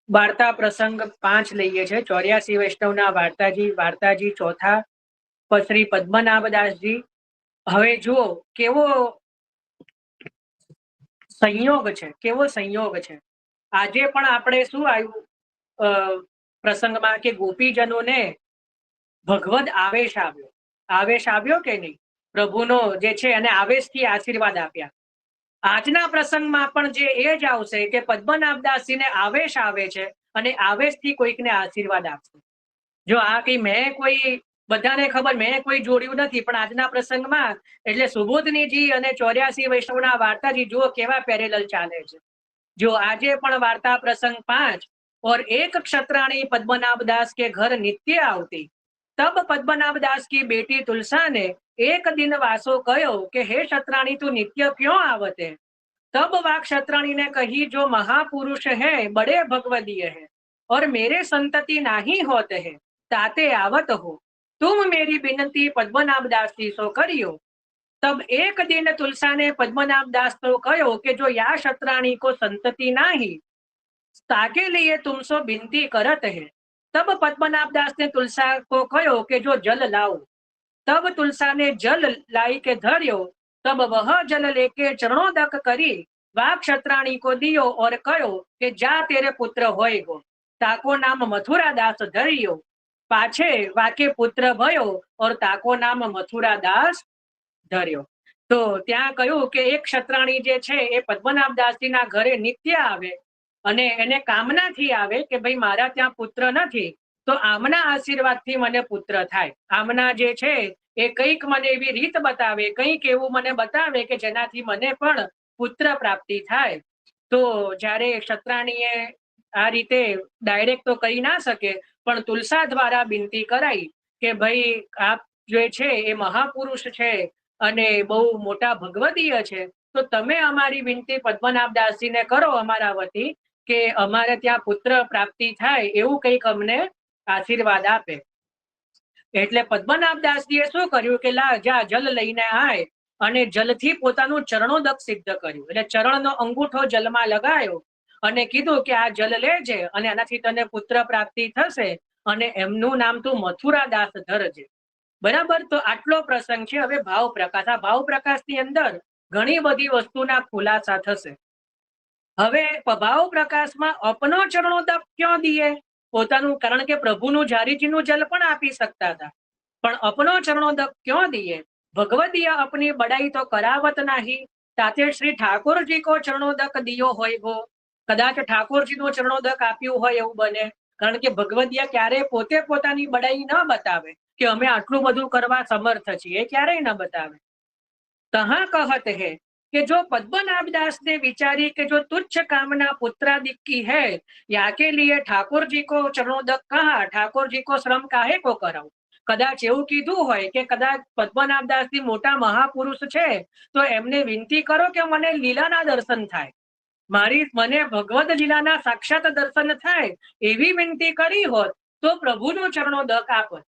वार्ता प्रसंग 5 લઈએ છે। 84 વૈષ્ણવના વાર્તાજી ચોથા શ્રી પદ્મનાભદાસજી। હવે જુઓ કેવો સંયોગ છે, કેવો સંયોગ છે। આજે પણ આપણે શું આવ્યું પ્રસંગમાં કે ગોપીજનોને ભગવદ આવેશ આવ્યો કે નહીં, પ્રભુનો જે છે અને આવેશથી આશીર્વાદ આપ્યા। આજના પ્રસંગમાં પણ જે એ જ આવશે કે પદ્મનાભદાસજીને આવેશ આવે છે અને આવેશથી કોઈકને આશીર્વાદ આપશે। જો આ કઈ મેં કોઈ બધાને ખબર મેં કોઈ જોડ્યું નથી, પણ આજના પ્રસંગમાં એટલે સુબોધનીજી અને 84 વૈષ્ણવના વાર્તાજી જુઓ કેવા પેરેલલ ચાલે છે। જો આજે પણ वार्ता प्रसंग 5 और एक क्षत्राणी पद्मनाभदास के घर नित्य आवती, तब पद्मनाभदास की बेटी तुलसा ने एक दिन वासो कहो कि हे क्षत्राणी तू नित्य क्यों आवत है। तब वह क्षत्राणी ने कही जो महापुरुष है बड़े भगवदीय है और मेरे संतति नाही होते है, ताते आवत हो। तुम मेरी विनती पद्मनाभदास जी सो करियो। तब एक दिन तुलसा ने पद्मनाभदास को कहो कि जो या क्षत्राणी को संतति नाही, ताके लिए तुमसो विनती करत है। तब पद्मनाभदास ने तुलसा को कहो कि जो जल लाओ। तब तुलसा ने जल लाई के धर्यो। तब वह जल लेके चरणोदक करी वा क्षत्राणी को दियो और कहो कि जा तेरे पुत्र होएगो। ताको नाम मथुरा दास धरियो। पाछे वाके पुत्र भयो और ताको नाम मथुरा दास धर्यो। तो ત્યાં કહ્યું કે એક ક્ષત્રાણી જે છે એ પદ્મનાભદાસજીના ઘરે નિત્ય આવે અને એને કામનાથી આવે કે ભાઈ મારા ત્યાં પુત્ર નથી, તો આમના આશીર્વાદથી મને પુત્ર થાય। આમના જે છે એ કંઈક મને એવી રીત બતાવે, કંઈક એવું મને બતાવે કે જેનાથી મને પણ પુત્ર પ્રાપ્તિ થાય। તો જ્યારે ક્ષત્રાણીએ આ રીતે ડાયરેક્ટ તો કહી ના શકે, પણ તુલસા દ્વારા વિનંતી કરાઈ કે ભાઈ આપ જે છે એ મહાપુરુષ છે અને બહુ મોટા ભગવદીય છે, તો તમે અમારી વિનંતી પદ્મનાભદાસજીને કરો અમારા વતી કે અમારે ત્યાં પુત્ર પ્રાપ્તિ થાય એવું કંઈક અમને આશીર્વાદ આપે। એટલે પદ્મનાભદાસજીએ શું કર્યું કે લા જા જલ લઈને આય અને જલથી પોતાનું ચરણોદક સિદ્ધ કર્યું। એટલે ચરણનો અંગૂઠો જલમાં લગાયો અને કીધું કે આ જલ લેજે અને આનાથી તને પુત્ર પ્રાપ્તિ થશે અને એમનું નામ તું મથુરાદાસ ધરજે। બરાબર, તો આટલો પ્રસંગ છે। હવે ભાવ પ્રકાશ, આ ભાવ પ્રકાશની અંદર ઘણી બધી વસ્તુના ખુલાસા થશે। હવે ભાવ પ્રકાશમાં અપનો ચરણોદક ક્यों દિએ પોતાનું, કારણ કે પ્રભુનું જારીજીનું જલ પણ આપી શકતા હતા, પણ અપનો ચરણોદક ક્यों દિए। ભગવદીય अपनी बड़ाई तो करावत नाही, ताते श्री ठाकुरजी को चरणोदक दियो होयगो। કદાચ ઠાકોરજીનો ચરણોદક આપ્યું હોય એવું બને, કારણ કે ભગવદીય ક્યારે પોતે પોતાની બડાઈ ન બતાવે કે અમે આટલું બધું કરવા સમર્થ છીએ, ક્યારેય ન બતાવે। તહા કહત હે कि जो पद्मनाभदास ने विचारी कि जो तुच्छ कामना पुत्रादि की है, या के लिए ठाकुर जी को चरणोदक कहा, ठाकुर जी को श्रम काहे को कराऊं। कदाच એવું કીધું હોય કે કદાચ પદ્મનાભદાસજી મોટા મહાપુરુષ છે તો એમને વિનંતી કરો કે મને લીલાના દર્શન થાય, મને ભગવદ લીલાના સાક્ષાત દર્શન થાય એવી વિનંતી કરી હોત તો પ્રભુનો ચરણોદક આપત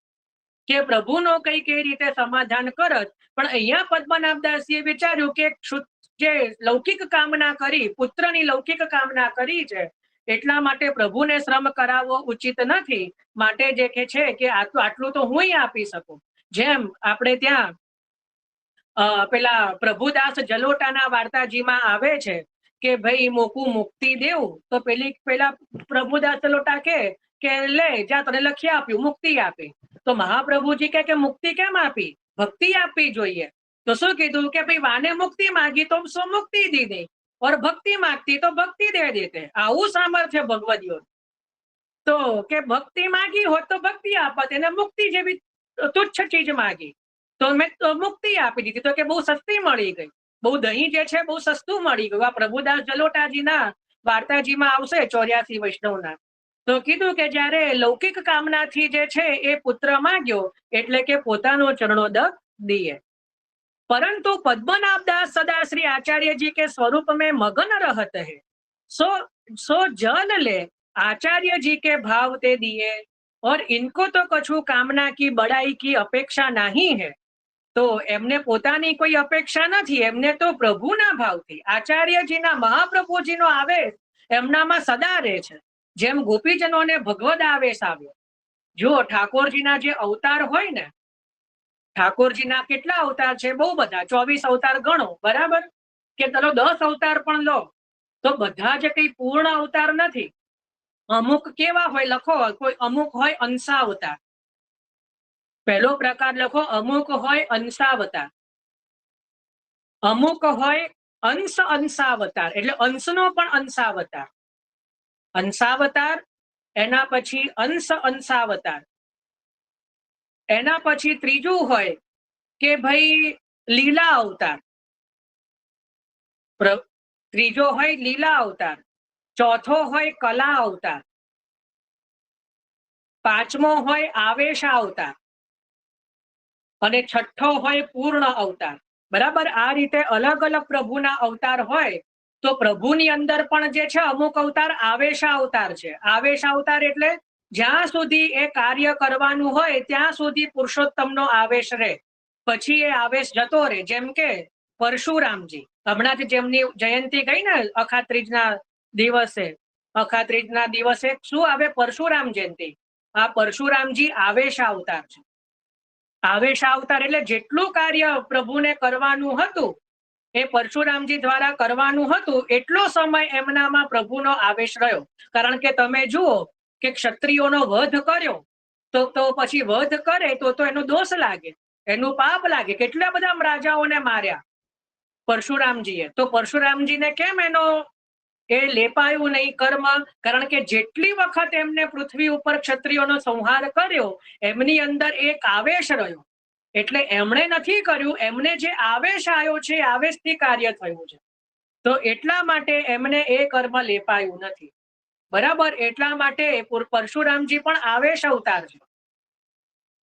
કે પ્રભુનો કઈ કઈ રીતે સમાધાન કરત। પણ અહીંયા પદ્મનાભદાસજીએ વિચાર્યું કે જે લૌકિક કામના કરી, પુત્રની લૌકિક કામના કરી છે એટલા માટે પ્રભુને શ્રમ કરાવવો ઉચિત નથી, માટે જે કે છે કે આટલું તો હું આપી શકું। જેમ આપણે ત્યાં પેલા પ્રભુદાસ જલોટાના વાર્તાજીમાં આવે છે કે ભાઈ મોકું મુક્તિ દેવું, તો પેલા પ્રભુદાસ જલોટા કે લે જા તને લખી આપ્યું મુક્તિ આપી। તો મહાપ્રભુજી કે મુક્તિ કેમ આપી, ભક્તિ આપવી જોઈએ। તો શું કીધું કે ભાઈ વાને મુક્તિ માગી તો સો મુક્તિ દીધી और भक्ति मांगती तो भक्ति दे देते। આવું સામર્થ્ય ભગવદીઓ। તો કે ભક્તિ માગી હોત તો ભક્તિ આપત, એને મુક્તિ જેવી તુચ્છ ચીજ માગી તો મેં મુક્તિ આપી દીધી, તો કે બહુ સસ્તી મળી ગઈ, બહુ દહીં જે છે બહુ સસ્તું મળી ગયું। આ પ્રભુદાસ જલોટાજીના વાર્તાજીમાં આવશે 84 વૈષ્ણવના। તો કીધું કે જ્યારે લૌકિક કામનાથી જે છે એ પુત્ર માગ્યો એટલે કે પોતાનો ચરણોદક દિએ। परंतु पद्मनाभदास सदा श्री आचार्य जी के स्वरूप में मगन रहते हैं, सो जल ले आचार्य जी के भाव ते दिए और इनको तो कछु कामना की बड़ाई की अपेक्षा नहीं है। तो एमने पोतानी कोई अपेक्षा नहीं, एमने तो प्रभुना भाव थी आचार्य जी ना महाप्रभुजी नो आवेश एमनामां सदा रहे छे। જેમ ગોપીજનોને ભગવદ આવેશ આવ્યો. જો ઠાકોરજીના જે અવતાર હોય ને, ઠાકોરજીના કેટલા અવતાર છે? બહુ બધા, 24 અવતાર ગણો, બરાબર? કે ચલો 10 અવતાર પણ લો, તો બધા જ કઈ પૂર્ણ અવતાર નથી. અમુક કેવા હોય લખો, કોઈ અમુક હોય અંશાવતાર. પહેલો પ્રકાર લખો, અમુક હોય અંશાવતાર. અમુક હોય અંશાવતાર, એટલે અંશનો પણ અંશાવતાર. અંશાવતાર, એના પછી અંશાવતાર. એના પછી ત્રીજું હોય કે ભાઈ લીલા અવતાર. ત્રીજો હોય લીલા અવતાર. ચોથો હોય કલા અવતાર. પાંચમો હોય આવેશ અવતાર. અને છઠ્ઠો હોય પૂર્ણ અવતાર. બરાબર? આ રીતે અલગ અલગ પ્રભુના અવતાર હોય. તો પ્રભુની અંદર પણ જે છે અમુક અવતાર આવેશ અવતાર છે. આવેશ અવતાર એટલે જ્યાં સુધી એ કાર્ય કરવાનું હોય ત્યાં સુધી પુરુષોત્તમનો આવેશ રહે, પછી એ આવેશ જતો રહે. જેમ કે પરશુરામજી, હમણાં જ જેમની જયંતિ ગઈ ને અખાત્રીજના દિવસે, અખાત્રીજના દિવસે શું આવે? પરશુરામ જયંતિ. આ પરશુરામજી આવેશ અવતાર છે. આવેશ અવતાર એટલે જેટલું કાર્ય પ્રભુને કરવાનું હતું એ પરશુરામજી દ્વારા કરવાનું હતું, એટલો સમય એમનામાં પ્રભુનો આવેશ રહ્યો. કારણ કે તમે જુઓ કે ક્ષત્રિયોનો વધ કર્યો, તો પછી વધ કરે તો એનો દોષ લાગે, એનું પાપ લાગે. કેટલા બધા રાજાઓને માર્યા પરશુરામજીએ, તો પરશુરામજીને કેમ એનો એ લેપાયું નહીં કર્મ? કારણ કે જેટલી વખત એમને પૃથ્વી ઉપર ક્ષત્રિયોનો સંહાર કર્યો એમની અંદર એક આવેશ રહ્યો, એટલે એમણે નથી કર્યું. એમને જે આવેશ આવ્યો છે આવેશથી કાર્ય થયું છે, તો એટલા માટે એમને એ કર્મ લેપાયું નથી. બરાબર? એટલા માટે પરશુરામજી પણ આવેશ અવતાર છે.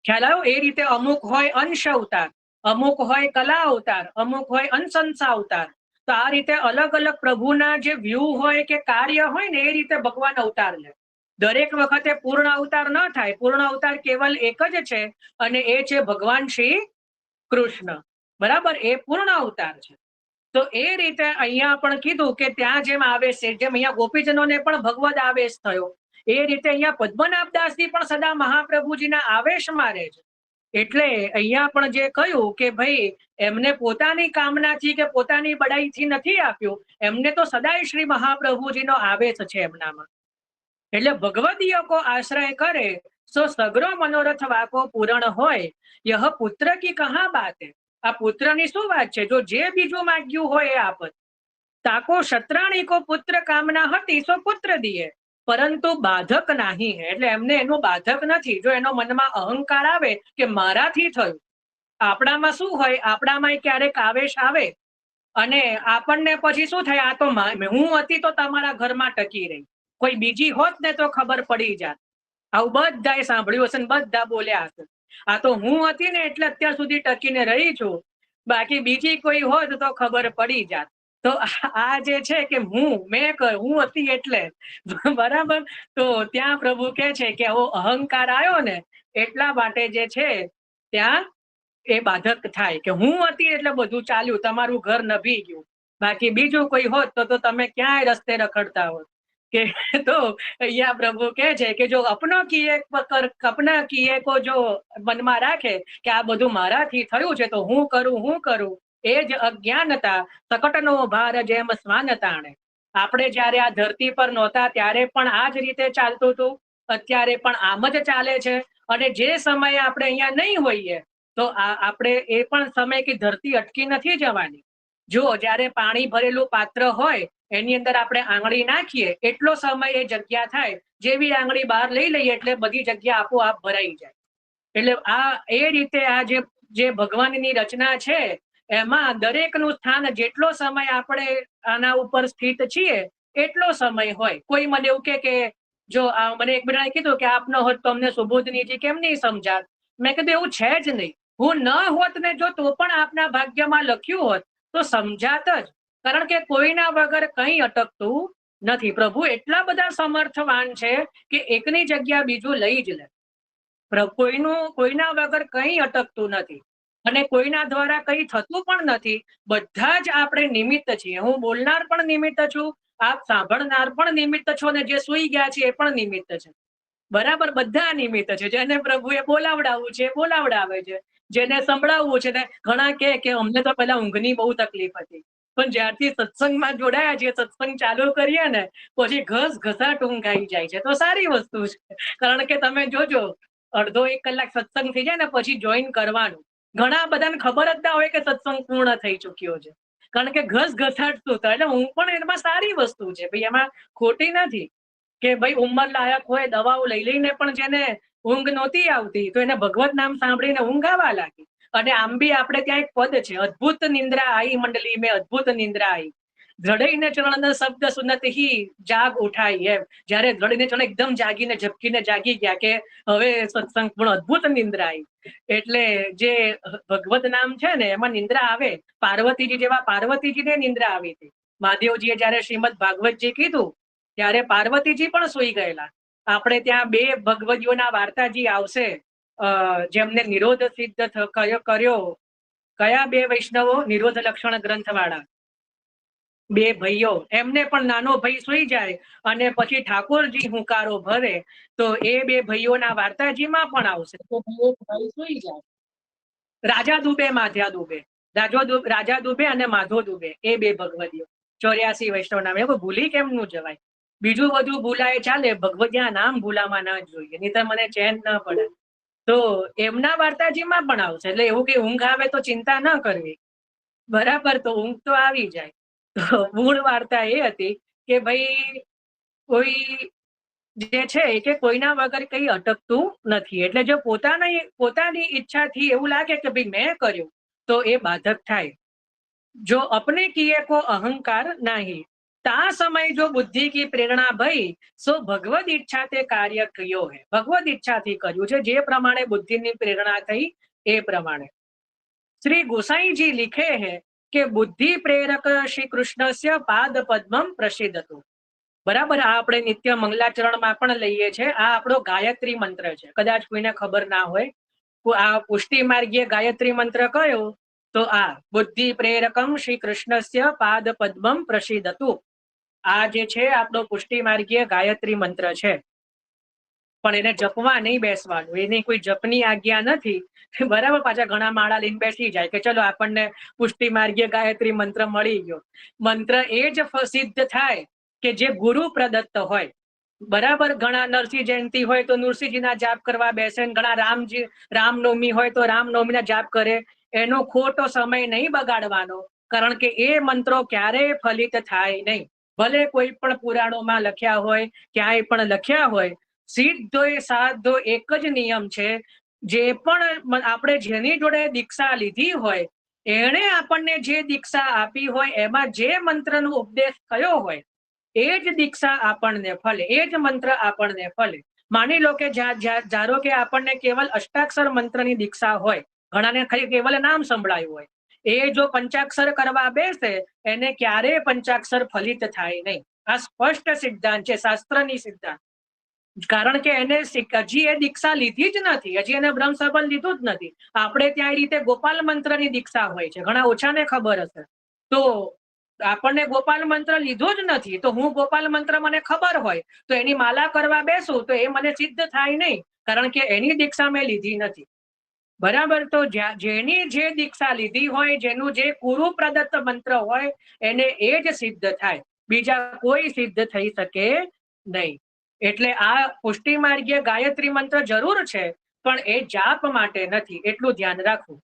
ખ્યાલ આવ્યો? એ રીતે અમુક હોય અંશ અવતાર, અમુક હોય કલા અવતાર, અમુક હોય અંશંસા અવતાર. તો આ રીતે અલગ અલગ પ્રભુના જે વ્યૂ હોય કે કાર્ય હોય ને એ રીતે ભગવાન અવતાર લે. દરેક વખતે પૂર્ણ અવતાર ન થાય. પૂર્ણ અવતાર કેવલ એક જ છે, અને એ છે ભગવાન શ્રી કૃષ્ણ. બરાબર? એ પૂર્ણ અવતાર છે. તો એ રીતે અહીંયા પણ કીધું કે ત્યાં જેમ આવેશ છે, જેમ અહીંયા ગોપીજનોને પણ ભગવદ આવેશ થયો, એ રીતે અહીંયા પદ્મનાભદાસજી પણ સદા મહાપ્રભુજીના આવેશમાં રહે છે. એટલે અહીંયા પણ જે કહ્યું કે ભાઈ એમને પોતાની કામનાથી કે પોતાની બડાઈથી નથી આપ્યું, એમને તો સદાય શ્રી મહાપ્રભુજીનો આવેશ છે એમનામાં. એટલે ભગવદીય કો આશ્રય કરે સો સગરો મનોરથ વાકો પૂરણ હોય. યહ પુત્ર કી કહા બાત હે? આ પુત્રની શું વાત છે? જો જે બીજું માંગ્યું હોય એ આપત. તાકો શત્રાણી કો પુત્ર કામના હતી સો પુત્ર દિયે, પરંતુ બાધક નહીં. એટલે એમને એનું બાધક નથી. જો એનો મનમાં અહંકાર આવે કે મારાથી થયું, આપણામાં શું હોય, આપણામાં ક્યારેક આવેશ આવે અને આપણને પછી શું થાય, આ તો હું હતી તો તમારા ઘરમાં ટકી રહી, કોઈ બીજી હોત ને તો ખબર પડી જાત. આવું બધાએ સાંભળ્યું હશે ને બધા બોલ્યા હશે. આ તો હું હતી ને એટલે અત્યાર સુધી ટકીને રહી છું, બાકી બીજી કોઈ હોત તો ખબર પડી જાત. તો આ જે છે કે હું હતી એટલે, બરાબર? તો ત્યાં પ્રભુ કે છે કે આવો અહંકાર આવ્યો ને એટલા માટે જે છે ત્યાં એ બાધક થાય કે હું હતી એટલે બધું ચાલ્યું, તમારું ઘર નભી ગયું. બાકી બીજું કોઈ હોત તો તમે ક્યાંય રસ્તે રખડતા હોત. કે તો અહીંયા પ્રભુ કહે છે કે જો અપના કિએ કો જો મનમાં રાખે કે આ બધું મારાથી થયું છે તો હું કરું, એ જ અજ્ઞાનતા સકટનો ભાર જેમ સ્વાન તાણે. આપણે જયારે આ ધરતી પર નહોતા ત્યારે પણ આ જ રીતે ચાલતું હતું, અત્યારે પણ આમ જ ચાલે છે. અને જે સમયે આપણે અહીંયા નહીં હોઈએ તો આપણે એ પણ સમય કે ધરતી અટકી નથી જવાની. જો જયારે પાણી ભરેલું પાત્ર હોય એની અંદર આપણે આંગળી નાખીએ એટલો સમય એ જગ્યા થાય, જેવી આંગળી બહાર લઈ લઈએ એટલે બધી જગ્યા આપોઆપ ભરાઈ જાય. એટલે આ એ રીતે આ જે ભગવાનની રચના છે એમાં દરેકનું સ્થાન જેટલો સમય આપણે આના ઉપર સ્થિત છીએ એટલો સમય હોય. કોઈ મને એવું કે જો મને એક બધાએ કીધું કે આપ ન હોત તો અમને સુબોધનીજી કેમ નહીં સમજાત? મેં કીધું એવું છે જ નહીં. હું ન હોત ને જો તો પણ આપના ભાગ્યમાં લખ્યું હોત તો સમજાત જ. કારણ કે કોઈના વગર કંઈ અટકતું નથી. પ્રભુ એટલા બધા સમર્થવાન છે કે એકની જગ્યા બીજું લઈ જ લે. કોઈના વગર કંઈ અટકતું નથી અને કોઈના દ્વારા કંઈ થતું પણ નથી. બધા જ આપણે નિમિત્ત છીએ. હું બોલનાર પણ નિમિત્ત છું આપ સાંભળનાર પણ નિમિત્ત છો ને જે સુઈ ગયા છે એ પણ નિમિત્ત છે. બરાબર, બધા નિમિત્ત છે. જેને પ્રભુએ બોલાવડાવવું છે બોલાવડાવે છે, જેને સંભળાવવું છે ને. ઘણા કે અમને તો પેલા ઊંઘની બહુ તકલીફ હતી, પણ જ્યારથી સત્સંગમાં જોડાયા છીએ, સત્સંગ ચાલુ કરીએ ને, પછી ઘસાટ ઊંઘ આવી જાય છે. તો સારી વસ્તુ છે, કારણ કે તમે જોજો અડધો 1 કલાક સત્સંગ થઈ જાય ને પછી જોઈન કરવાનું. ઘણા બધાને ખબર જ ના હોય કે સત્સંગ પૂર્ણ થઈ ચુક્યો છે, કારણ કે ઘસાટ શું થાય. એટલે ઊંઘ પણ એમાં સારી વસ્તુ છે ભાઈ, એમાં ખોટી નથી. કે ભાઈ ઉંમર લાયક હોય, દવાઓ લઈ લઈને પણ જેને ઊંઘ નહોતી આવતી, તો એને ભગવત નામ સાંભળીને ઊંઘ આવવા લાગી. અને આમ બી આપણે ત્યાં એક પદ છે, અદ્ભુત નિંદ્રા આઈ મંડલી મેં અદ્ભુત નિંદ્રા આઈ, દ્રઢઈને ચરણ શબ્દ સુનત હી જાગ ઉઠાઈ. એમ જયારે દ્રઢઈને ચરણ એકદમ જાગીને ઝપકીને જાગી ગયા કે હવે સત્સંગ પણ અદ્ભુત નિંદ્રા આવી. એટલે જે ભગવત નામ છે ને એમાં નિંદ્રા આવે. પાર્વતીજી જેવા પાર્વતીજીને નિંદ્રા આવી હતી. મહાદેવજીએ જયારે શ્રીમદ ભાગવતજી કીધું ત્યારે પાર્વતીજી પણ સુઈ ગયેલા. આપણે ત્યાં 2 ભગવદીઓના વાર્તાજી આવશે, જેમને નિરોધ સિદ્ધ કર્યો. કયા 2 વૈષ્ણવો? નિરોધ લક્ષણ ગ્રંથ વાળા 2 ભાઈઓ. એમને પણ નાનો ભાઈ સુઈ જાય અને પછી ઠાકોરજી હુંકારો ભરે, તો એ 2 ભાઈઓના વાર્તાજીમાં પણ આવશે. તો ભાઈ સુઈ જાય. રાજા દુબે, માધ્યા દુબે, રાજા દુબે અને માધો દુબે, એ 2 ભગવદીઓ 84 વૈષ્ણવ નામ. એવું ભૂલી કેમ નું જવાય? બીજું બધું ભૂલાય ચાલે, ભગવદીના નામ ભૂલામાં ના જોઈએ, નહીં તો મને ચેન ના પડે. તો એમના વાર્તાજીમાં પણ આવશે. એટલે એવું કે ઊંઘ આવે તો ચિંતા ન કરવી. બરાબર, તો ઊંઘ તો આવી જાય. તો મૂળ વાર્તા એ હતી કે ભાઈ કોઈ જે છે કે કોઈના વગર કઈ અટકતું નથી. એટલે જો પોતાની ઈચ્છાથી એવું લાગે કે ભાઈ મેં કર્યું, તો એ બાધક થાય. જો अपने किए को अहंकार नहीं, ता समय जो बुद्धि की प्रेरणा भई, सो भगवद ઈચ્છા તે કાર્ય કર્યો હે. ભગવદ ઈચ્છાથી કર્યું છે, જે પ્રમાણે બુદ્ધિની પ્રેરણા થઈ એ પ્રમાણે. શ્રી ગોસાઈજી लिखे है કે બુદ્ધિ પ્રેરક શ્રી કૃષ્ણસ્ય પાદ પદ્મમ પ્રસિદ્ધ હતું. બરાબર, આ આપણે નિત્ય મંગલાચરણમાં પણ લઈએ છીએ. આ આપણો ગાયત્રી મંત્ર છે. કદાચ કોઈને ખબર ના હોય, આ પુષ્ટિ માર્ગીય ગાયત્રી મંત્ર કયો? તો આ બુદ્ધિ પ્રેરકમ શ્રી કૃષ્ણસ્ય પાદ પદ્મમ પ્રસિદ્ધ હતું. આ જે છે આપણો પુષ્ટિ માર્ગીય ગાયત્રી મંત્ર છે. પણ એને જપવા નહીં બેસવાનું, એની કોઈ જપની આજ્ઞા નથી. બરાબર, પાછા ઘણા માળા લઈને બેસી જાય કે ચલો આપણને પુષ્ટિ માર્ગીય ગાયત્રી મંત્ર મળી ગયો. મંત્ર એ જ સિદ્ધ થાય કે જે ગુરુ પ્રદત્ત હોય. બરાબર, ઘણા નરસિંહ જયંતિ હોય તો નરસિંહજીના જાપ કરવા બેસે, ઘણા રામનવમી હોય તો રામનવમીના જાપ કરે. એનો ખોટો સમય નહીં બગાડવાનો, કારણ કે એ મંત્રો ક્યારેય ફલિત થાય નહીં. ભલે કોઈ પણ પુરાણોમાં લખ્યા હોય, ક્યાંય પણ લખ્યા હોય, સીધો એ સાધો એક જ નિયમ છે. જે પણ આપણે જેની જોડે દીક્ષા લીધી હોય, એણે આપણને જે દીક્ષા આપી હોય એમાં જે મંત્રનો ઉપદેશ થયો હોય એ જ દીક્ષા આપણને ફલે, એ જ મંત્ર આપણને ફલે. માની લો કે ધારો કે આપણને કેવલ અષ્ટાક્ષર મંત્રની દીક્ષા હોય, ઘણાને ખાલી કેવલ નામ સંભળાયું હોય, એ જો પંચાક્ષર કરવા બેસે એને ક્યારેય પંચાક્ષર ફલિત થાય નહીં. આ સ્પષ્ટ સિદ્ધાંત છે, શાસ્ત્રની સિદ્ધાંત. કારણ કે એને હજી એ દીક્ષા લીધી જ નથી, હજી એને બ્રહ્મ સંબંધ લીધું જ નથી. આપણે ત્યાં એ રીતે ગોપાલ મંત્રની દીક્ષા હોય છે, ઘણા ઓછાને ખબર હશે. તો આપણને ગોપાલ મંત્ર લીધો જ નથી, તો હું ગોપાલ મંત્ર મને ખબર હોય તો એની માલા કરવા બેસું તો એ મને સિદ્ધ થાય નહીં, કારણ કે એની દીક્ષા મેં લીધી નથી. બરાબર, તો જેની જે દીક્ષા લીધી હોય, જેનું જે ગુરુ પ્રદત્ત મંત્ર હોય, એને એ જ સિદ્ધ થાય, બીજા કોઈ સિદ્ધ થઈ શકે નહીં. એટલે આ પુષ્ટિ માર્ગીય ગાયત્રી મંત્ર જરૂર છે, પણ એ જાપ માટે નથી, એટલું ધ્યાન રાખવું.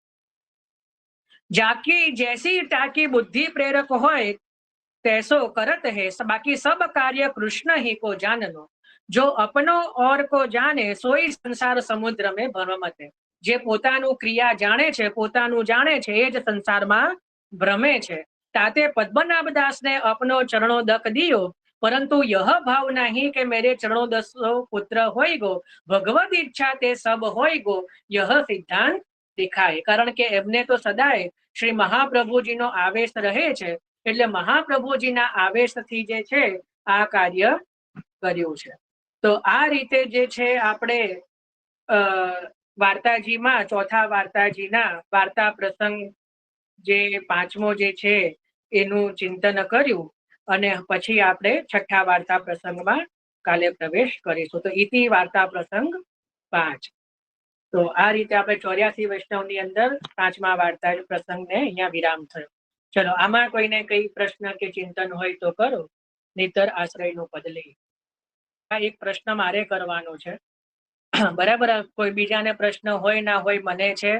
જાકી જૈસી તાકી બુદ્ધિ પ્રેરક હોય तैसो करत है, बाकी सब कार्य कृष्ण ही को जाननो, जो अपनो और को जाने सोई संसार समुद्र में भ्रमते. જે પોતાનું ક્રિયા જાણે છે, પોતાનું જાણે છે, એ જ સંસારમાં ભ્રમે છે. તાતે પદ્મનાભ દાસને અપનો ચરણો દક દિયો, પરંતુ यह भाव नहीं કે મેરે ચરણો દસો પુત્ર હોય ગો, ભગવદ ઈચ્છા તે સબ હોય ગો, यह સિદ્ધાંત દેખાય. કારણ કે એમને તો સદાય શ્રી મહાપ્રભુજીનો આવેશ રહે છે, એટલે મહાપ્રભુજીના આવેશથી જે છે આ કાર્ય કર્યું છે. તો આ રીતે જે છે આપણે વાર્તાજીમાં ચોથા વાર્તાજીના વાર્તા પ્રસંગ જે પાંચમો જે છે એનું ચિંતન કર્યું. અને પછી આપણે છઠ્ઠા વાર્તા પ્રસંગમાં કાલે પ્રવેશ કરીશું. તો ઇતિ વાર્તા પ્રસંગ 5. તો આ રીતે આપણે 84 વૈષ્ણવની અંદર 5મા વાર્તા પ્રસંગને અહીંયા વિરામ થયો. ચલો, આમાં કોઈને કઈ પ્રશ્ન કે ચિંતન હોય તો કરો, નહીતર આશ્રયનું પદ લઈ. આ એક પ્રશ્ન મારે કરવાનો છે. બરાબર, કોઈ બીજાને પ્રશ્ન હોય ના હોય, મને છે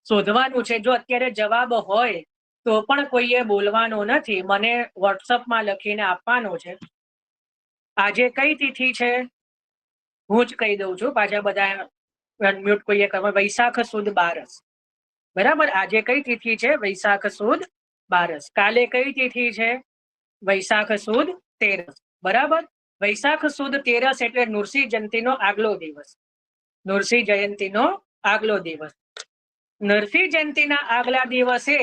શોધવાનું છે. જો અત્યારે જવાબ હોય તો પણ કોઈએ બોલવાનું નથી, મને વોટ્સઅપમાં લખીને આપવાનો છે. આજે કઈ તિથિ છે હું જ કહી દઉં છું, પાછા બધા અનમ્યુટ કોઈએ કરવા. વૈશાખ સુદ 12. બરાબર, આજે કઈ તિથિ છે? વૈશાખ સુદ 12. કાલે કઈ તિથિ છે? વૈશાખ સુદ 13. બરાબર, વૈશાખ સુદ 13 એટલે નૃસિંહ જયંતિનો આગલો દિવસ. નૃસિંહ જયંતિનો આગલો દિવસ. નરસિંહ જયંતિના આગલા દિવસે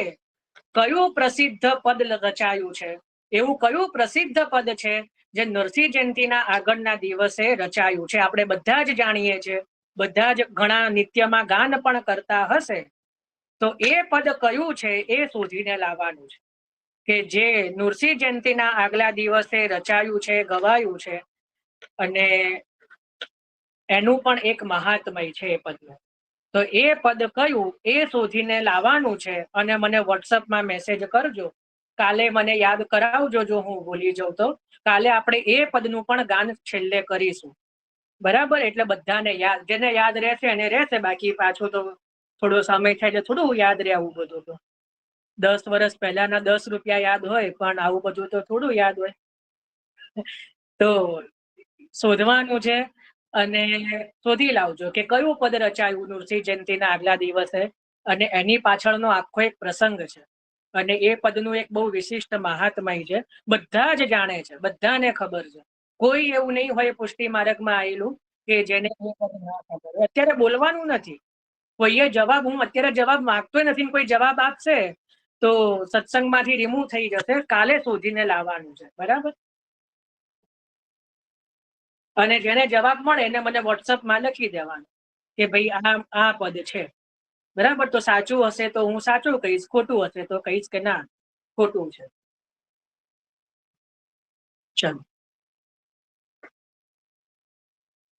કયું પ્રસિદ્ધ પદ રચાયું છે? એવું કયું પ્રસિદ્ધ પદ છે જે નરસિંહ જયંતિના આગળના દિવસે રચાયું છે? આપણે બધા જ જાણીએ છીએ, બધા જ ઘણા નિત્યમાં ગાન પણ કરતા હશે. તો એ પદ કયું છે એ શોધીને લાવવાનું છે, કે જે નૃસિંહ જયંતિના આગલા દિવસે રચાયું છે, ગવાયું છે, અને એનું પણ એક મહાત્મય છે એ પદનું. તો એ પદ કયું એ શોધીને લાવવાનું છે અને મને વોટ્સઅપમાં મેસેજ કરજો. કાલે મને યાદ કરાવજો, જો હું ભૂલી જાઉં તો. કાલે આપણે એ પદનું પણ ગાન છેલ્લે કરીશું. બરાબર, એટલે બધાને યાદ, જેને યાદ રહેશે એને રહેશે, બાકી પાછું તો થોડો સમય થાય એટલે થોડું યાદ રહે આવું બધું. તો 10 વર્ષ પહેલાના 10 રૂપિયા યાદ હોય, પણ આવું બધું તો થોડું યાદ હોય. તો શોધવાનું છે અને શોધી લાવજો કે કયું પદ રચાયું નૃસિંહ જયંતિના આગલા દિવસે, અને એની પાછળનો આખો એક પ્રસંગ છે. અને એ પદનું એક બહુ વિશિષ્ટ મહાત્મય છે, બધા જ જાણે છે, બધાને ખબર છે. કોઈ એવું નહીં હોય પુષ્ટિ માર્ગમાં આવેલું કે જેને ના ખબર. અત્યારે બોલવાનું નથી કોઈએ જવાબ. હું અત્યારે જવાબ માંગતોય નથી, કોઈ જવાબ આપશે તો સત્સંગમાંથી રિમૂવ થઈ જશે. કાલે શોધીને લાવવાનું છે. બરાબર, અને જેને જવાબ મળે એને મને વોટ્સઅપમાં લખી દેવાનું કે ભાઈ આ પદ છે. બરાબર, તો સાચું હશે તો હું સાચું કહીશ, ખોટું હશે તો કહીશ કે ના ખોટું છે. ચલો.